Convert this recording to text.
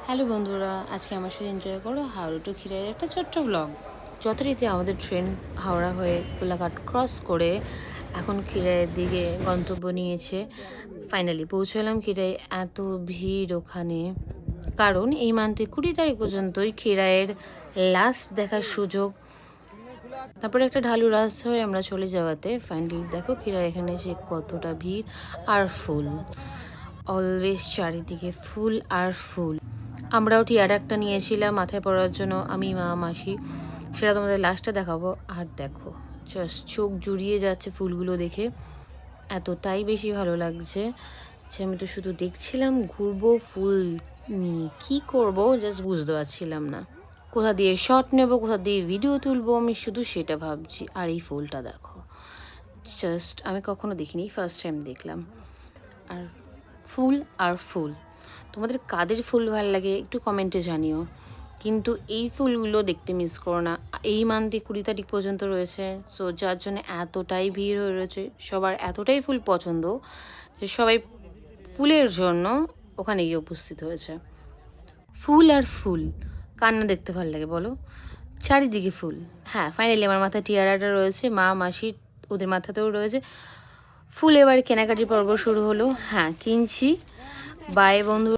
Hello বন্ধুরা, আজকে আমার সাথে এনজয় করো হাওড়া টু খিরাইয়ের একটা ছোট্ট ব্লগ। যথারীতি আমাদের ট্রেন হাওড়া হয়ে কোলাঘাট ক্রস করে এখন খিরাইয়ের দিকে গন্তব্য নিয়েছে। ফাইনালি পৌঁছলাম খিরাই। এত ভিড় ওখানে, কারণ এই মান্থে 20 তারিখ পর্যন্তই খিরাইয়ের লাস্ট দেখার সুযোগ। তারপরে একটা ঢালু রাস্তা হয়ে আমরা চলে যাওয়াতে ফাইনালি দেখো খিরাই এখানে এসে কতটা ভিড় আর ফুল। অলওয়েজ চারিদিকে ফুল আর ফুল। আমরাও টিয়ার একটা নিয়েছিলাম মাথায় পরার জন্য, আমি মা মাসি। সেটা তোমাদের লাস্টে দেখাবো। আর দেখো জাস্ট চোখ জুড়িয়ে যাচ্ছে ফুলগুলো দেখে, এতটাই বেশি ভালো লাগছে যে আমি তো শুধু দেখছিলাম, ঘুরবো ফুল নিয়ে কী করবো জাস্ট বুঝতে পারছিলাম না। কোথা দিয়ে শট নেব, কোথা দিয়ে ভিডিও তুলবো, আমি শুধু সেটা ভাবছি। আর এই ফুলটা দেখো, জাস্ট আমি কখনো দেখিনি, ফার্স্ট টাইম দেখলাম। আর ফুল আর ফুল। তোমাদের কাদের ফুল ভালো লাগে একটু কমেন্টে জানিও, কিন্তু এই ফুলগুলো দেখতে মিস করো না। এই মান্থে 20 তারিখ পর্যন্ত রয়েছে, সো যার জন্য এতটাই ভিড় হয়ে রয়েছে, সবার এতটাই ফুল পছন্দ যে সবাই ফুলের জন্য ওখানে গিয়ে উপস্থিত হয়েছে। ফুল আর ফুল, কার না দেখতে ভালো লাগে বলো, চারিদিকে ফুল। হ্যাঁ, ফাইনালি আমার মাথায় টিয়ারাটা রয়েছে, মা মাসি ওদের মাথাতেও রয়েছে ফুল। এবার কেনাকাটি পর্ব শুরু হলো। হ্যাঁ, কিনছি। বাই বন্ধু।